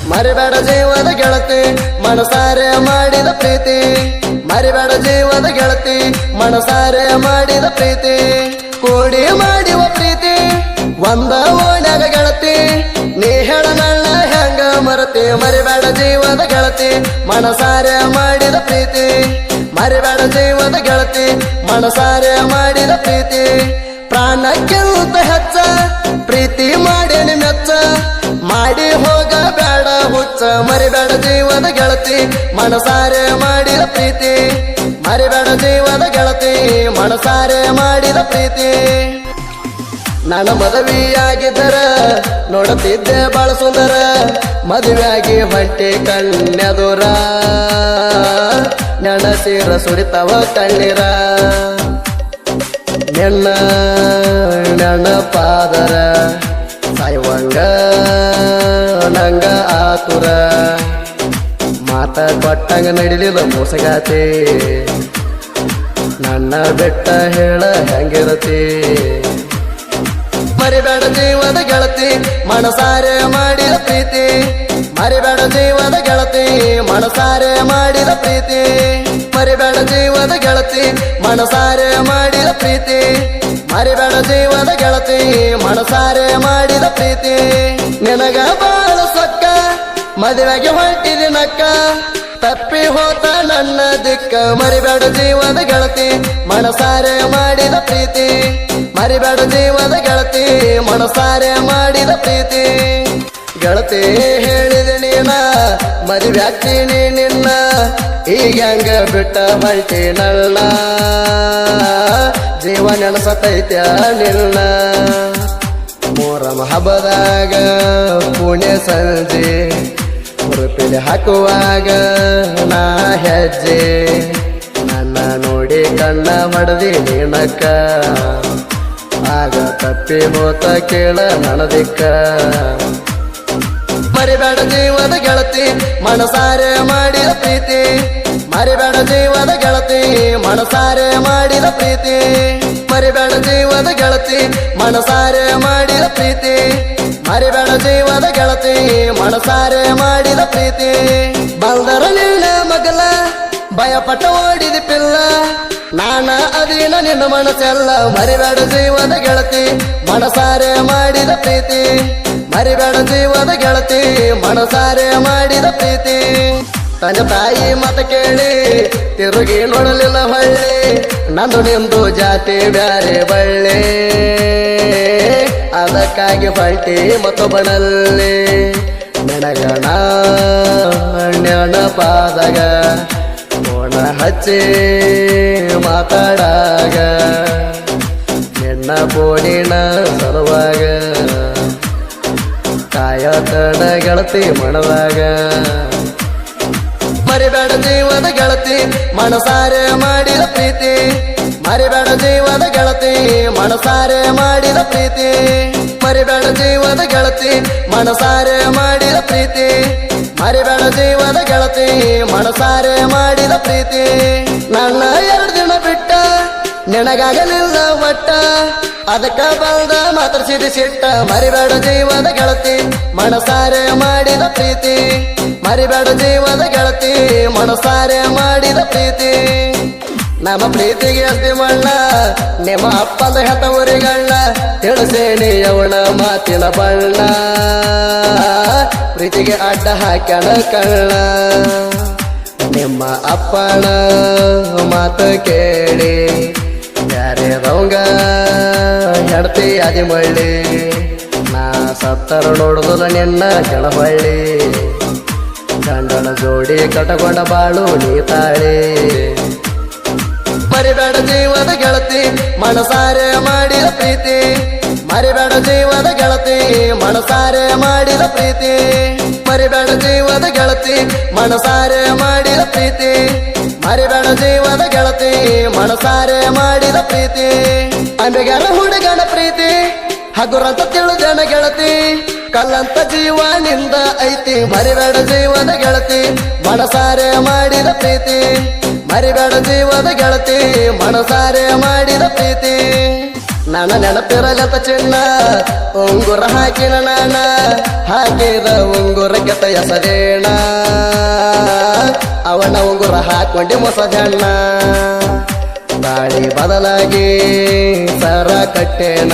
ಮರಿಬೇಡ ಜೀವದ ಗೆಳತಿ ಮನಸಾರೆ ಮಾಡಿದ ಪ್ರೀತಿ ಮರಿಬೇಡ ಜೀವದ ಗೆಳತಿ ಮನಸಾರೆ ಮಾಡಿದ ಪ್ರೀತಿ ಕೂಡಿ ಮಾಡಿವ ಪ್ರೀತಿ ಒಂದ ಓಣ್ಯಾಗ ಗೆಳತಿ ನೀ ಹೇಳ ನನ್ನ ಹೆಂಗ ಮರತಿ ಮರಿಬೇಡ ಜೀವದ ಗೆಳತಿ ಮನಸಾರೆ ಮಾಡಿದ ಪ್ರೀತಿ ಮರಿಬೇಡ ಜೀವದ ಗೆಳತಿ ಮನಸಾರೆ ಮಾಡಿದ ಪ್ರೀತಿ ಪ್ರಾಣಕ್ಕಿಂತ ಹೆಚ್ಚ ಪ್ರೀತಿ ಮಾಡೇನಿ ಮೆಚ್ಚ ಮಾಡಿ ಹೋಗ ಬೇಡ ಹುಚ್ಚ ಮರಿಬೇಡ ಜೀವದ ಗೆಳತಿ ಮನಸಾರೆ ಮಾಡಿದ ಪ್ರೀತಿ ಮರಿಬೇಡ ಜೀವದ ಗೆಳತಿ ಮನಸಾರೆ ಮಾಡಿದ ಪ್ರೀತಿ ನನ್ನ ಮದುವೆಯಾಗಿದ್ದರ ನೋಡುತ್ತಿದ್ದೆ ಬಾಳ ಸುಂದರ ಮದುವೆಯಾಗಿ ಹೊಂಟೆ ಕಣ್ಣೆದುರ ನೆನಸಿರ ಸುರಿತವ ಕಣ್ಣೀರ ನಿನ್ನ ನೆನಪಾದರ ಸಾಯುವಂಗ ನಂಗ ಆತುರ ಮಾತ ಕೊಟ್ಟಂಗ ನಡಿಲಿಲ್ಲ ಮೋಸಗಾತಿ ನನ್ನ ಬೆಟ್ಟ ಹೇಳ ಹೆಂಗಿರತಿ ಮರಿಬೇಡ ಜೀವದ ಗೆಳತಿ ಮನಸಾರೆ ಮಾಡಿದ ಪ್ರೀತಿ ಮರಿಬೇಡ ಜೀವದ ಗೆಳತಿ ಮನಸಾರೆ ಮಾಡಿದ ಪ್ರೀತಿ ಮರಿಬೇಡ ಜೀವದ ಗೆಳತಿ ಮನಸಾರೆ ಮಾಡಿದ ಪ್ರೀತಿ ಮರಿಬೇಡ ಜೀವದ ಗೆಳತಿ ಮನಸಾರೆ ಮಾಡಿದ ಪ್ರೀತಿ ನಿನಗ ಬಾಳ ಸೊಕ್ಕ ಮದುವೆಗೆ ಹೊಂಟಿದಿ ನಕ್ಕ ತಪ್ಪಿ ಹೋತ ನನ್ನ ದಿಕ್ಕ ಮರಿಬೇಡ ಜೀವದ ಗೆಳತಿ ಮನಸಾರೆ ಮಾಡಿದ ಪ್ರೀತಿ ಮರಿಬೇಡ ಜೀವದ ಗೆಳತಿ ಮನಸಾರೆ ಮಾಡಿದ ಪ್ರೀತಿ ಗೆಳತಿ ಹೇಳಿದೆ ನೀನ ಮದುವೆಯಾಗ್ತೀನಿ ನಿನ್ನ ಈಗ ಹೆಂಗ ಬಿಟ್ಟ ಹೊಂಟಿ ನನ್ನ ಜೀವ ನೆನಸತೈತ್ಯ ನಿನ್ನ ಮೊಹರಂ ಹಬ್ಬದಾಗ ಪುಣ್ಯ ಸಂಜೆ ಹುರುಪಿಲಿ ಹಾಕುವಾಗ ನಾ ಹೆಜ್ಜೆ ನನ್ನ ನೋಡಿ ಕಣ್ಣ ಹೊಡೆದಿ ನೀನಕ್ಕ ಆಗ ತಪ್ಪಿ ಹೋತ ಕೇಳ ನನದಿಕ್ಕ ಮರಿಬೇಡ ಜೀವದ ಗೆಳತಿ ಮನಸಾರೆ ಮಾಡಿದ ಪ್ರೀತಿ ಮರಿಬೇಡ ಜೀವದ ಗೆಳತಿ ಮನಸಾರೆ ಮಾಡಿದ ಪ್ರೀತಿ ಮರಿಬೇಡ ಜೀವದ ಗೆಳತಿ ಮನಸಾರೆ ಮಾಡಿದ ಪ್ರೀತಿ ಮರಿಬೇಡ ಜೀವದ ಗೆಳತಿ ಮನಸಾರೆ ಮಾಡಿದ ಪ್ರೀತಿ ಬಂದರ ನಿನ್ನ ಮಗಲ ಭಯಪಟ್ಟ ಓಡಿದ ಪಿಲ್ಲ ನಾನ ಅಧೀನ ನಿನ್ನ ಮನಸ್ಸೆಲ್ಲ ಮರಿಬೇಡ ಜೀವದ ಗೆಳತಿ ಮನಸಾರೆ ಮಾಡಿದ ಪ್ರೀತಿ ಮರಿಬೇಡ ಜೀವದ ಗೆಳತಿ ಮನಸಾರೆ ಮಾಡಿದ ಪ್ರೀತಿ ತಂದೆ ತಾಯಿ ಮತ ಕೇಳಿ ತಿರುಗಿ ನೋಡಲಿಲ್ಲ ಹೊಳ್ಳಿ ನಂದು ನಿಂದು ಜಾತಿ ಬ್ಯಾರೆ ಬಳ್ಳಿ ಅದಕ್ಕಾಗಿ ಹೊಂಟಿ ಮತ್ತೊಬ್ಬನಲ್ಲಿ ನೆನಗಣ ನೆನಪಾದಾಗ ಕೋಣ ಹಚ್ಚಿ ಮಾತಾಡಾಗ ನಿನ್ನ ಬೋಡಿನ ಸಲುವಾಗ ಕಾಯತಡ ಗೆಳತಿ ಮಣದಾಗ ಮರಿಬೇಡ ಜೀವದ ಗೆಳತಿ ಮನಸಾರೆ ಮಾಡಿದ ಪ್ರೀತಿ ಮರಿಬೇಡ ಜೀವದ ಗೆಳತಿ ಮನಸಾರೆ ಮಾಡಿದ ಪ್ರೀತಿ ಮರಿಬೇಡ ಜೀವದ ಗೆಳತಿ ಮನಸಾರೆ ಮಾಡಿದ ಪ್ರೀತಿ ಮರಿಬೇಡ ಜೀವದ ಗೆಳತಿ ಮನಸಾರೆ ಮಾಡಿದ ಪ್ರೀತಿ ನನ್ನ 2 ದಿನ ಬಿಟ್ಟ ನಿನಗಾಗಲಿಲ್ಲ ಒಟ್ಟ ಅದಕ್ಕ ಬಂದ ಮಾತಾಡ್ಸಿದ ಸಿಟ್ಟ ಮರಿಬೇಡ ಜೀವದ ಗೆಳತಿ ಮನಸಾರೆ ಮಾಡಿದ ಪ್ರೀತಿ ಮರಿಬೇಡ ಜೀವದ ಗೆಳತಿ ಮನಸಾರೆ ಮಾಡಿದ ಪ್ರೀತಿ ನಮ್ಮ ಪ್ರೀತಿಗೆ ಅಸ್ತಿ ಮಣ್ಣ ನಿಮ್ಮ ಅಪ್ಪಂದ ಹೆತ ಊರಿಗಣ್ಣ ತಿಳಿಸೇನಿ ಅವನ ಮಾತಿನ ಬಣ್ಣ ಪ್ರೀತಿಗೆ ಅಡ್ಡ ಹಾಕ್ಯಾನ ಕಳ್ಳ ನಿಮ್ಮ ಅಪ್ಪನ ಮಾತು ಕೇಳಿ ಯಾರೇ ರಂಗ ಹೆಡ್ತಿ ಅದಿ ಮಳ್ಳಿ ನಾ ಸತ್ತರ ನೋಡುದಿಲ್ಲ ನಿನ್ನ ಕೆಳಬಳ್ಳಿ ಗಂಡನ ಜೋಡಿ ಕಟಕೊಂಡ ಬಾಳು ನೀ ತಾಳಿ ಮರಿಬೇಡ ಜೀವದ ಗೆಳತಿ ಮನಸಾರೆ ಮಾಡಿದ ಪ್ರೀತಿ ಮರಿಬೇಡ ಜೀವದ ಗೆಳತಿ ಮನಸಾರೆ ಮಾಡಿದ ಪ್ರೀತಿ ಮರಿಬೇಡ ಜೀವದ ಗೆಳತಿ ಮನಸಾರೆ ಮಾಡಿದ ಪ್ರೀತಿ ಮರಿಬೇಡ ಜೀವದ ಗೆಳತಿ ಮನಸಾರೆ ಮಾಡಿದ ಪ್ರೀತಿ ಅಂಬೆಗಾರ ಹುಡುಗನ ಪ್ರೀತಿ ಹಗುರಂತ ತಿಳಿದನ ಗೆಳತಿ ಕಲ್ಲಂತ ಜೀವ ನಿಂದ ಐತಿ ಮರಿಬೇಡ ಜೀವದ ಗೆಳತಿ ಮನಸಾರೆ ಮಾಡಿದ ಪ್ರೀತಿ ಮರಿಬೇಡ ಜೀವದ ಗೆಳತಿ ಮನಸಾರೆ ಮಾಡಿದ ಪ್ರೀತಿ ನನ್ನ ನೆನಪಿರಲತ ಚಿನ್ನ ಉಂಗುರ ಹಾಕಿನ ನಾನ ಹಾಕಿದ ಉಂಗುರಕ್ಕೆ ತಯಸದೇಣ ಅವನ ಉಂಗುರ ಹಾಕೊಂಡಿ ಮೊಸದಣ್ಣ ತಾಳಿ ಬದಲಾಗಿ ಸರ ಕಟ್ಟೇಣ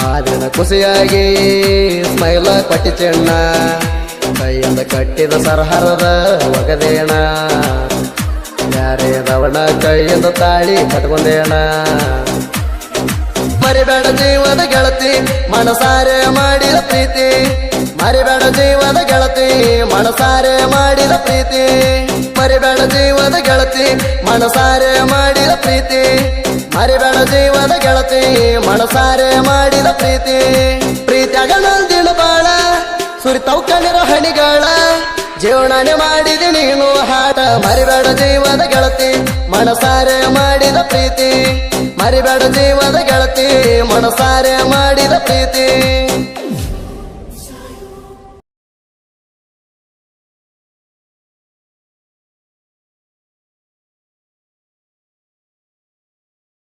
ಆ ದಿನ ಖುಷಿಯಾಗಿ ಸ್ಮೈಲ ಕೊಟ್ಟಿ ಚೆನ್ನ ಕೈಯಿಂದ ಕಟ್ಟಿದ ಸರಹರದ ಒಗದೇಣ ಯಾರೇದವನ ಕೈಯಿಂದ ತಾಳಿ ಕಟ್ಕೊಂಡೇಣ ಮರಿಬೇಡ ಜೀವದ ಗೆಳತಿ ಮನಸಾರೆ ಮಾಡಿದ ಪ್ರೀತಿ ಮರಿಬೇಡ ಜೀವದ ಗೆಳತಿ ಮನಸಾರೆ ಮಾಡಿದ ಪ್ರೀತಿ ಮರಿಬೇಡ ಜೀವದ ಗೆಳತಿ ಮನಸಾರೆ ಮಾಡಿದ ಪ್ರೀತಿ ಮರಿಬೇಡ ಜೀವದ ಗೆಳತಿ ಮನಸಾರೆ ಮಾಡಿದ ಪ್ರೀತಿ ಪ್ರೀತಿಯಾಗ ನಂದಿನ ಬಾಳ ಸುರಿತವು ಕಣ್ಣಿರ ಹಣಿಗಳ ಜೀವನಾನೆ ಮಾಡಿದಿ ನೀನು ಹಾಟ ಮರಿಬೇಡ ಜೀವದ ಗೆಳತಿ ಮನಸಾರೆ ಮಾಡಿದ ಪ್ರೀತಿ ಮರಿಬೇಡ ಜೀವದ ಗೆಳತಿ ಮನಸಾರೆ ಮಾಡಿದ ಪ್ರೀತಿ